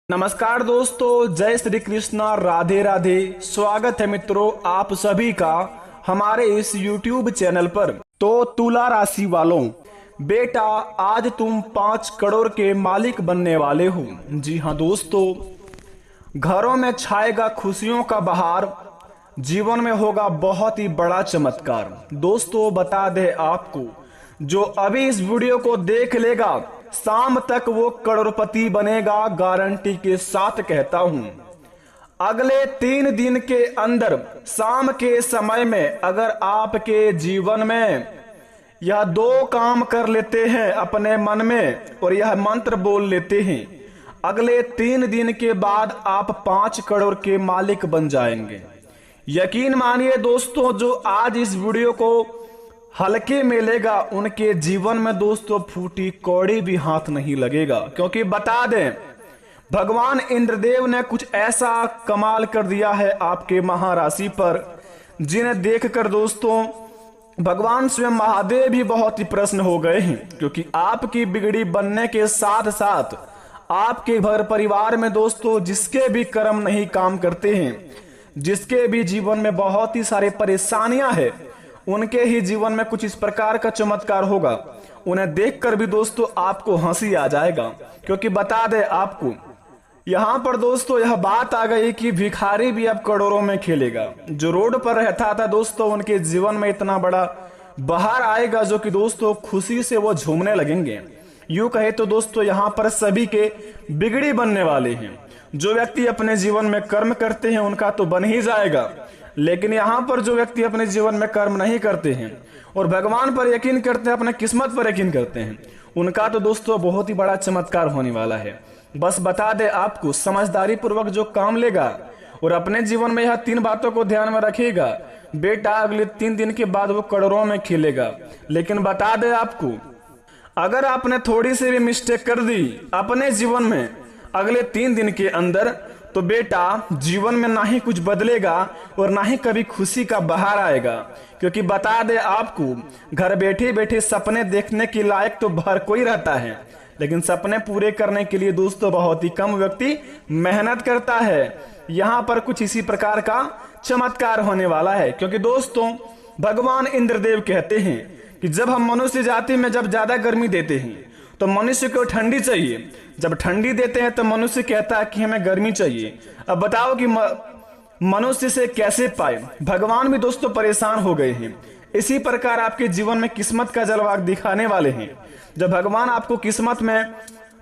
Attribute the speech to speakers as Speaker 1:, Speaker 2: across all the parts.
Speaker 1: नमस्कार दोस्तों, जय श्री कृष्णा, राधे राधे। स्वागत है मित्रों आप सभी का हमारे इस YouTube चैनल पर। तो तुला राशि वालों, बेटा आज तुम 5 करोड़ के मालिक बनने वाले हो। जी हाँ दोस्तों, घरों में छाएगा खुशियों का बहार, जीवन में होगा बहुत ही बड़ा चमत्कार। दोस्तों बता दे आपको, जो अभी इस वीडियो को देख लेगा शाम तक वो करोड़पति बनेगा, गारंटी के साथ कहता हूं। अगले 3 दिन के अंदर शाम के समय में अगर आपके जीवन में यह 2 काम कर लेते हैं अपने मन में और यह मंत्र बोल लेते हैं, अगले 3 दिन के बाद आप 5 करोड़ के मालिक बन जाएंगे। यकीन मानिए दोस्तों, जो आज इस वीडियो को हल्के में लेगा उनके जीवन में दोस्तों फूटी कौड़ी भी हाथ नहीं लगेगा। क्योंकि बता दें, भगवान इंद्रदेव ने कुछ ऐसा कमाल कर दिया है आपके महाराशि पर, जिन्हें देखकर दोस्तों भगवान स्वयं महादेव भी बहुत ही प्रसन्न हो गए हैं। क्योंकि आपकी बिगड़ी बनने के साथ साथ आपके घर परिवार में दोस्तों जिसके भी कर्म नहीं काम करते हैं, जिसके भी जीवन में बहुत ही सारी परेशानियां हैं, उनके ही जीवन में कुछ इस प्रकार का चमत्कार होगा। उन्हें देखकर भी दोस्तों आपको हंसी आ जाएगा। क्योंकि बता दे आपको, यहां पर दोस्तों यह बात आ गई कि भिखारी भी अब करोड़ों में खेलेगा। जो रोड पर रहता था दोस्तों, उनके जीवन में इतना बड़ा बहार आएगा जो कि दोस्तों खुशी से वो झूमने लगेंगे। यूं कहे तो दोस्तों यहाँ पर सभी के बिगड़ी बनने वाले हैं। जो व्यक्ति अपने जीवन में कर्म करते हैं उनका तो बन ही जाएगा, लेकिन यहाँ पर जो व्यक्ति अपने जीवन में कर्म नहीं करते हैं और भगवान पर यकीन करते हैं, अपने किस्मत पर यकीन करते हैं, उनका तो दोस्तों बहुत ही बड़ा चमत्कार होने वाला है। बस बता दे आपको, समझदारी पूर्वक जो काम लेगा और अपने जीवन में यह 3 बातों को ध्यान में रखेगा, बेटा अगले 3 दिन के बाद वो करोड़ों में खेलेगा। लेकिन बता दे आपको, अगर आपने थोड़ी सी भी मिस्टेक कर दी अपने जीवन में अगले 3 दिन के अंदर, तो बेटा जीवन में ना ही कुछ बदलेगा और ना ही कभी खुशी का बहार आएगा। क्योंकि बता दे आपको, घर बैठे बैठे सपने देखने के लायक तो हर कोई रहता है, लेकिन सपने पूरे करने के लिए दोस्तों बहुत ही कम व्यक्ति मेहनत करता है। यहाँ पर कुछ इसी प्रकार का चमत्कार होने वाला है। क्योंकि दोस्तों भगवान इंद्रदेव कहते हैं कि जब हम मनुष्य जाति में जब ज्यादा गर्मी देते हैं तो मनुष्य को ठंडी चाहिए, जब ठंडी देते हैं तो मनुष्य कहता है कि हमें गर्मी चाहिए। अब बताओ कि मनुष्य से कैसे पाए? भगवान भी दोस्तों परेशान हो गए हैं। इसी प्रकार आपके जीवन में किस्मत का जलवा दिखाने वाले हैं। जब भगवान आपको किस्मत में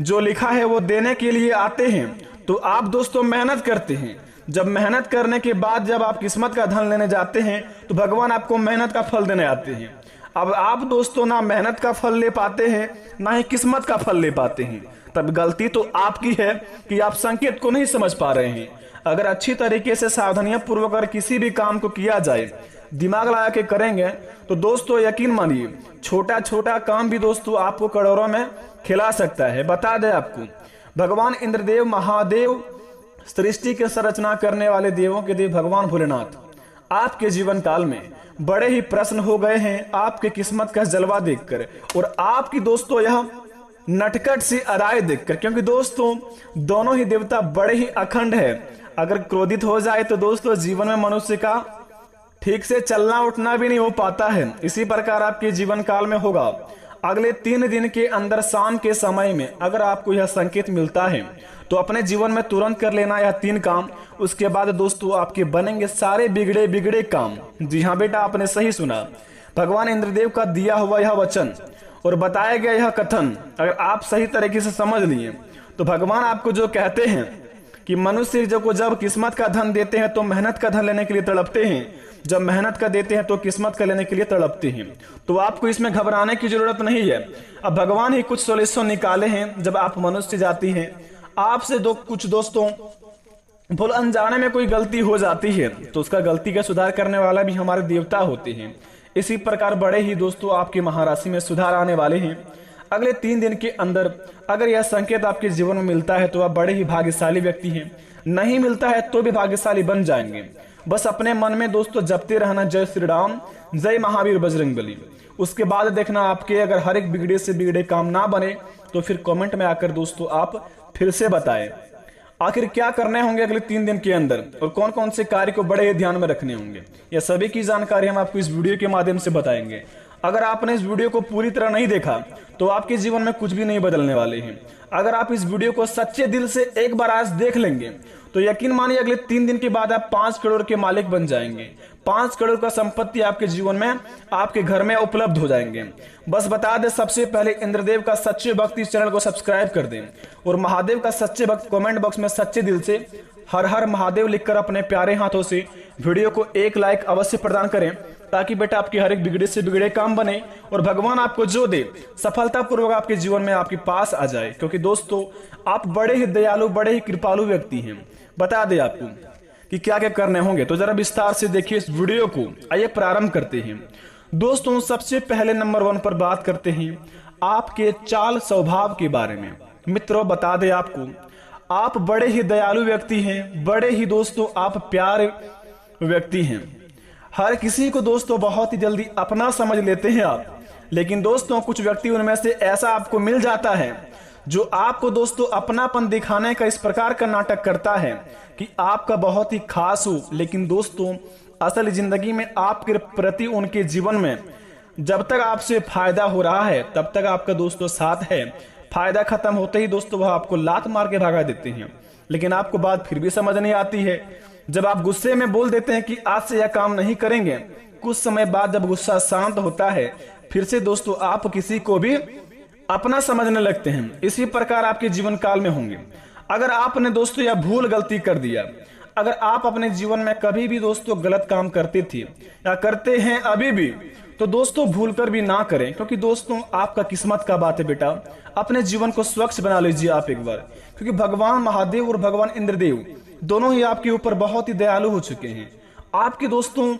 Speaker 1: जो लिखा है वो देने के लिए आते हैं तो आप दोस्तों मेहनत करते हैं। जब मेहनत करने के बाद जब आप किस्मत का धन लेने जाते हैं तो भगवान आपको मेहनत का फल देने आते हैं। अब आप दोस्तों ना मेहनत का फल ले पाते हैं, ना ही किस्मत का फल ले पाते हैं। तब गलती तो आपकी है कि आप संकेत को नहीं समझ पा रहे हैं। अगर अच्छी तरीके से सावधानियां पूर्वक अगर किसी भी काम को किया जाए, दिमाग लगा के करेंगे, तो दोस्तों यकीन मानिए छोटा छोटा काम भी दोस्तों आपको करोड़ों में खिला सकता है। बता दे आपको, भगवान इंद्रदेव महादेव, सृष्टि के संरचना करने वाले देवों के देव भगवान भोलेनाथ आपके जीवन काल में बड़े ही प्रसन्न हो गए हैं आपके किस्मत का जलवा देखकर और आपकी दोस्तों यह नटखट सी अदाएं देखकर। क्योंकि दोस्तों दोनों ही देवता बड़े ही अखंड है। अगर क्रोधित हो जाए तो दोस्तों जीवन में मनुष्य का ठीक से चलना उठना भी नहीं हो पाता है। इसी प्रकार आपके जीवन काल में होगा। अगले 3 दिन के अंदर शाम के समय में अगर आपको यह संकेत मिलता है तो अपने जीवन में तुरंत कर लेना यह 3 काम। उसके बाद दोस्तों आपके बनेंगे सारे बिगड़े बिगड़े काम। जी हाँ बेटा, आपने सही सुना। भगवान इंद्रदेव का दिया हुआ यह वचन और बताया गया यह कथन अगर आप सही तरीके से समझ लिए तो भगवान आपको जो कहते हैं कि मनुष्य जब किस्मत का धन देते हैं तो मेहनत का धन लेने के लिए तड़पते हैं, जब मेहनत का देते हैं तो किस्मत का लेने के लिए तड़पते हैं। तो आपको इसमें घबराने की जरूरत नहीं है। अब भगवान ही कुछ सॉल्यूशन निकाले हैं। जब आप मनुष्य जाती हैं, आपसे कुछ दोस्तों भूल अनजाने में कोई गलती हो जाती है तो उसका गलती का सुधार करने वाला भी हमारे देवता होते हैं। इसी प्रकार बड़े ही दोस्तों आपकी महाराशि में सुधार आने वाले हैं। अगले 3 दिन के अंदर अगर यह संकेत आपके जीवन में मिलता है तो आप बड़े ही भाग्यशाली व्यक्ति हैं, नहीं मिलता है तो भी भाग्यशाली बन जाएंगे। बस अपने मन में दोस्तों जपते रहना जय श्री राम, जय महावीर बजरंगबली। उसके बाद देखना आपके अगर हर एक बिगड़े से बिगड़े काम ना बने तो फिर कमेंट में आकर दोस्तों आप फिर से बताएं। आखिर क्या करने होंगे अगले 3 दिन के अंदर और कौन कौन से कार्य को बड़े ध्यान में रखने होंगे, यह सभी की जानकारी हम आपको इस वीडियो के माध्यम से बताएंगे। अगर आपने इस वीडियो को पूरी तरह नहीं देखा तो आपके जीवन में कुछ भी नहीं बदलने वाले हैं। अगर आप इस वीडियो को सच्चे दिल से एक बार आज देख लेंगे तो यकीन मानिए अगले 3 दिन के बाद आप 5 करोड़ के मालिक बन जाएंगे। 5 करोड़ का संपत्ति आपके जीवन में, आपके घर में उपलब्ध हो जाएंगे। बस बता दें, सबसे पहले इंद्रदेव का सच्चे भक्त इस चैनल को सब्सक्राइब कर दें और महादेव का सच्चे भक्त कमेंट बॉक्स में सच्चे दिल से हर हर महादेव लिखकर अपने प्यारे हाथों से वीडियो को एक लाइक अवश्य प्रदान करें, ताकि बेटा आपके हर एक बिगड़े से बिगड़े काम बने और भगवान आपको जो दे सफलतापूर्वक आपके जीवन में आपके पास आ जाए। क्योंकि दोस्तों आप बड़े ही दयालु, बड़े ही कृपालु व्यक्ति हैं। बता दे आपको कि क्या क्या करने होंगे, तो जरा विस्तार से देखिए इस वीडियो को। आइए प्रारंभ करते हैं। दोस्तों सबसे पहले नंबर 1 पर बात करते हैं आपके चाल स्वभाव के बारे में। मित्रों बता दे आपको, आप बड़े ही दयालु व्यक्ति हैं, बड़े ही दोस्तों आप प्यारे व्यक्ति हैं। हर किसी को दोस्तों बहुत ही जल्दी अपना समझ लेते हैं आप, लेकिन दोस्तों कुछ व्यक्ति उनमें से ऐसा आपको मिल जाता है जो आपको दोस्तों अपनापन दिखाने का इस प्रकार का नाटक करता है कि आपका बहुत ही खास हो, लेकिन दोस्तों असल जिंदगी में आपके प्रति उनके जीवन में जब तक आपसे फायदा हो रहा है तब तक आपका दोस्तों साथ है। फायदा खत्म होते ही दोस्तों वह आपको लात मार के भगा देते हैं। लेकिन आपको बात फिर भी समझ नहीं आती है। जब आप गुस्से में बोल देते हैं कि आज से यह काम नहीं करेंगे, कुछ समय बाद जब गुस्सा शांत होता है फिर से दोस्तों आप किसी को भी अपना समझने लगते हैं। इसी प्रकार आपके जीवन काल में होंगे। अगर आपने दोस्तों यह भूल गलती कर दिया, अगर आप अपने जीवन में कभी भी दोस्तों गलत काम करते थे या करते हैं अभी भी, तो दोस्तों भूल कर भी ना करें, क्योंकि दोस्तों आपका किस्मत का बात है बेटा। अपने जीवन को स्वच्छ बना लीजिए आप एक बार, क्योंकि भगवान महादेव और भगवान इंद्रदेव दोनों ही आपके ऊपर बहुत ही दयालु हो चुके हैं। आपके दोस्तों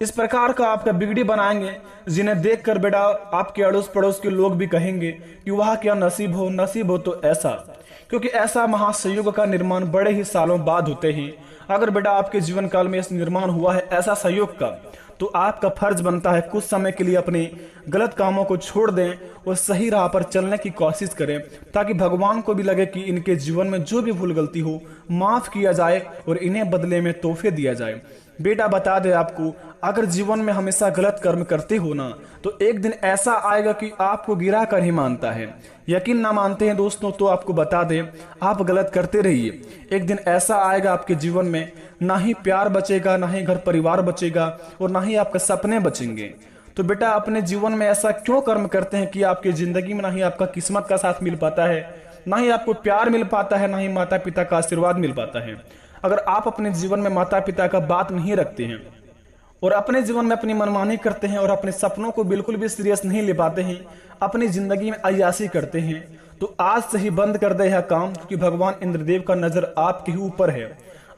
Speaker 1: इस प्रकार का आपका बिगड़ी बनाएंगे जिन्हें देखकर बेटा आपके अड़ोस पड़ोस के लोग भी कहेंगे कि वाह क्या नसीब हो तो ऐसा। क्योंकि ऐसा महासंयोग का निर्माण बड़े ही सालों बाद होते हैं। अगर बेटा आपके जीवन काल में इस निर्माण हुआ है ऐसा संयोग का, तो आपका फर्ज बनता है कुछ समय के लिए अपने गलत कामों को छोड़ दें और सही राह पर चलने की कोशिश करें, ताकि भगवान को भी लगे कि इनके जीवन में जो भी भूल गलती हो माफ किया जाए और इन्हें बदले में तोहफे दिया जाए। बेटा बता दे आपको, अगर जीवन में हमेशा गलत कर्म करते हो ना, तो एक दिन ऐसा आएगा कि आपको गिरा कर ही मानता है। यकीन ना मानते हैं दोस्तों तो आपको बता दें, आप गलत करते रहिए। एक दिन ऐसा आएगा आपके जीवन में ना ही प्यार बचेगा, ना ही घर परिवार बचेगा और ना ही आपके सपने बचेंगे। तो बेटा अपने जीवन में ऐसा क्यों कर्म करते हैं कि आपकी जिंदगी में ना ही आपका किस्मत का साथ मिल पाता है, ना ही आपको प्यार मिल पाता है, ना ही माता पिता का आशीर्वाद मिल पाता है। अगर आप अपने जीवन में माता पिता का बात नहीं रखते हैं और अपने जीवन में अपनी मनमानी करते हैं और अपने सपनों को बिल्कुल भी सीरियस नहीं ले पाते हैं, अपनी जिंदगी में अय्यासी करते हैं, तो आज से ही बंद कर दे यह काम, क्योंकि भगवान इंद्रदेव का नजर आपके ही ऊपर है।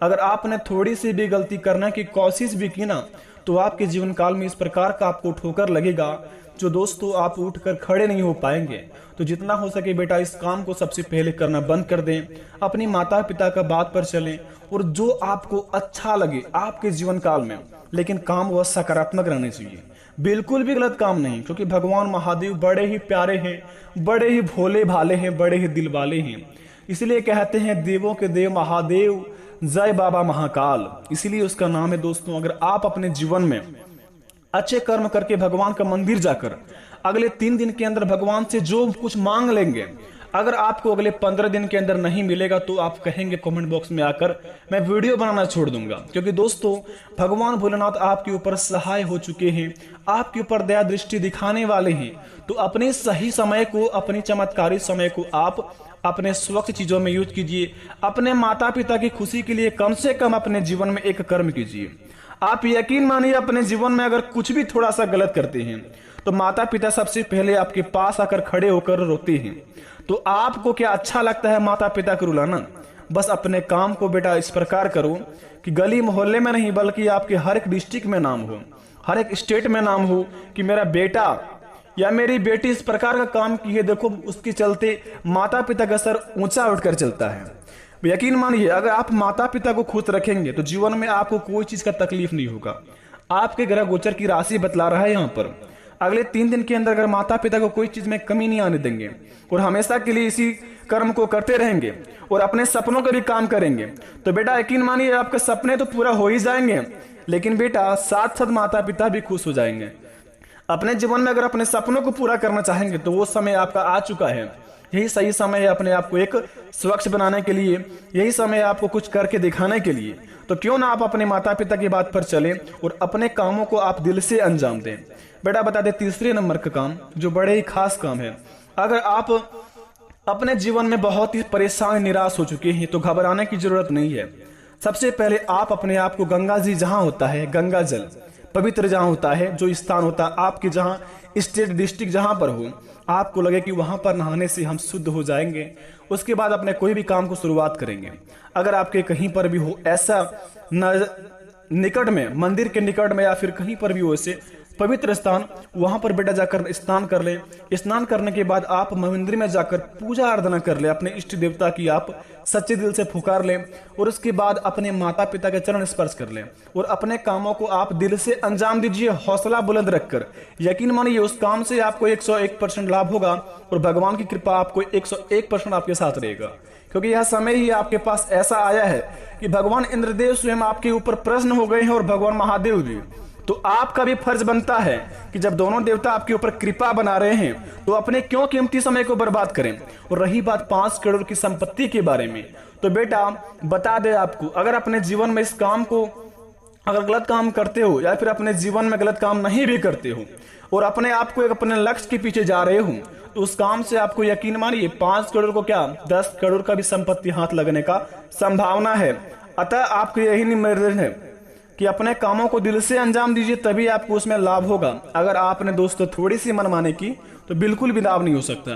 Speaker 1: अगर आपने थोड़ी सी भी गलती करने की कोशिश भी की ना, तो आपके जीवन काल में इस प्रकार का आपको ठोकर लगेगा जो दोस्तों आप उठकर खड़े नहीं हो पाएंगे। तो जितना हो सके बेटा इस काम को सबसे पहले करना बंद कर दें, अपनी माता पिता का बात पर चलें और जो आपको अच्छा लगे आपके जीवन काल में, लेकिन काम वह सकारात्मक रहने चाहिए, बिल्कुल भी गलत काम नहीं। क्योंकि भगवान महादेव बड़े ही प्यारे हैं, बड़े ही भोले भाले हैं, बड़े ही दिल वाले हैं। इसलिए कहते हैं देवों के देव महादेव, जय बाबा महाकाल, इसलिए उसका नाम है। दोस्तों अगर आप अपने जीवन में अच्छे कर्म करके भगवान का मंदिर जाकर अगले 3 दिन के अंदर भगवान से जो कुछ मांग लेंगे, अगर आपको अगले 15 दिन के अंदर नहीं मिलेगा तो आप कहेंगे कमेंट बॉक्स में आकर मैं वीडियो बनाना छोड़ दूंगा। क्योंकि दोस्तों भगवान भोलेनाथ आपके ऊपर सहाय हो चुके हैं, आपके ऊपर दया दृष्टि दिखाने वाले हैं। तो अपने सही समय को, अपनी चमत्कारी समय को आप अपने स्वच्छ चीजों में यूज कीजिए। अपने माता पिता की खुशी के लिए कम से कम अपने जीवन में एक कर्म कीजिए। आप यकीन मानिए अपने जीवन में अगर कुछ भी थोड़ा सा गलत करते हैं तो माता पिता सबसे पहले आपके पास आकर खड़े होकर रोते हैं। तो आपको क्या अच्छा लगता है माता पिता को रुलाना? बस अपने काम को बेटा इस प्रकार करो कि गली मोहल्ले में नहीं बल्कि आपके हर एक डिस्ट्रिक्ट में नाम हो, हर एक स्टेट में नाम हो कि मेरा बेटा या मेरी बेटी इस प्रकार का काम की है, देखो उसके चलते माता पिता का सर ऊंचा उठकर चलता है। यकीन मानिए अगर आप माता पिता को खुश रखेंगे तो जीवन में आपको कोई चीज का तकलीफ नहीं होगा। आपके ग्रह गोचर की राशि बतला रहा है यहाँ पर, अगले 3 दिन के अंदर अगर माता पिता को कोई चीज में कमी नहीं आने देंगे और हमेशा के लिए इसी कर्म को करते रहेंगे और अपने सपनों का भी काम करेंगे तो बेटा यकीन मानिए आपके सपने तो पूरा हो ही जाएंगे, लेकिन बेटा साथ साथ माता पिता भी खुश हो जाएंगे। अपने जीवन में अगर अपने सपनों को पूरा करना चाहेंगे तो वो समय आपका आ चुका है। यही सही समय है अपने आप को एक स्वच्छ बनाने के लिए, यही समय है आपको कुछ करके दिखाने के लिए। तो क्यों ना आप अपने माता पिता की बात पर चलें और अपने कामों को आप दिल से अंजाम दें। बेटा बता दे तीसरे नंबर का काम जो बड़े ही खास काम है। अगर आप अपने जीवन में बहुत ही परेशान निराश हो चुके हैं तो घबराने की जरूरत नहीं है। सबसे पहले आप अपने आप को गंगा जी जहां होता है, गंगा जल पवित्र जहां होता है, जो स्थान होता है आपके जहां स्टेट डिस्ट्रिक्ट जहां पर हो, आपको लगे कि वहां पर नहाने से हम शुद्ध हो जाएंगे, उसके बाद अपने कोई भी काम को शुरुआत करेंगे। अगर आपके कहीं पर भी हो ऐसा निकट में, मंदिर के निकट में या फिर कहीं पर भी हो ऐसे पवित्र स्थान, वहां पर बेटा जाकर स्नान कर ले। स्नान करने के बाद आप मंदिर में जाकर पूजा आराधना कर ले, अपने इष्ट देवता की आप सच्चे दिल से पुकार ले और उसके बाद अपने माता पिता के चरण स्पर्श कर ले और अपने कामों को आप दिल से अंजाम दीजिए, हौसला बुलंद रखकर। यकीन मानिए उस काम से आपको 101% लाभ होगा और भगवान की कृपा आपको 101% आपके साथ रहेगा, क्योंकि यह समय ही आपके पास ऐसा आया है कि भगवान इंद्रदेव स्वयं आपके ऊपर प्रसन्न हो गए हैं और भगवान महादेव भी। तो आपका भी फर्ज बनता है कि जब दोनों देवता आपके ऊपर कृपा बना रहे हैं तो अपने क्यों कीमती समय को बर्बाद करें। और रही बात 5 करोड़ की संपत्ति के बारे में, तो बेटा बता दे आपको, अगर अपने जीवन में इस काम को अगर गलत काम करते हो या फिर अपने जीवन में गलत काम नहीं भी करते हो और अपने आप को एक अपने लक्ष्य के पीछे जा रहे हो तो उस काम से आपको यकीन मानिए 5 करोड़ को क्या 10 करोड़ का भी संपत्ति हाथ लगने का संभावना है। अतः आपको यही निवेदन है कि अपने कामों को दिल से अंजाम दीजिए, तभी आपको उसमें लाभ होगा। अगर आपने दोस्तों थोड़ी सी मनमानी की तो बिल्कुल भी लाभ नहीं हो सकता,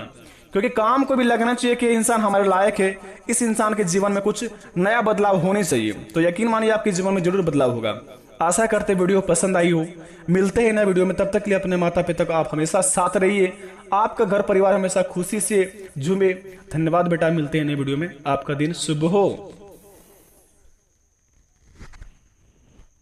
Speaker 1: क्योंकि काम को भी लगना चाहिए कि इंसान हमारे लायक है, इस इंसान के जीवन में कुछ नया बदलाव होने चाहिए। तो यकीन मानिए आपके जीवन में जरूर बदलाव होगा। आशा करते वीडियो पसंद आई हो। मिलते हैं नए वीडियो में, तब तक के लिए अपने माता पिता को आप हमेशा साथ रहिए, आपका घर परिवार हमेशा खुशी से झूमे। धन्यवाद बेटा, मिलते हैं नए वीडियो में, आपका दिन शुभ हो।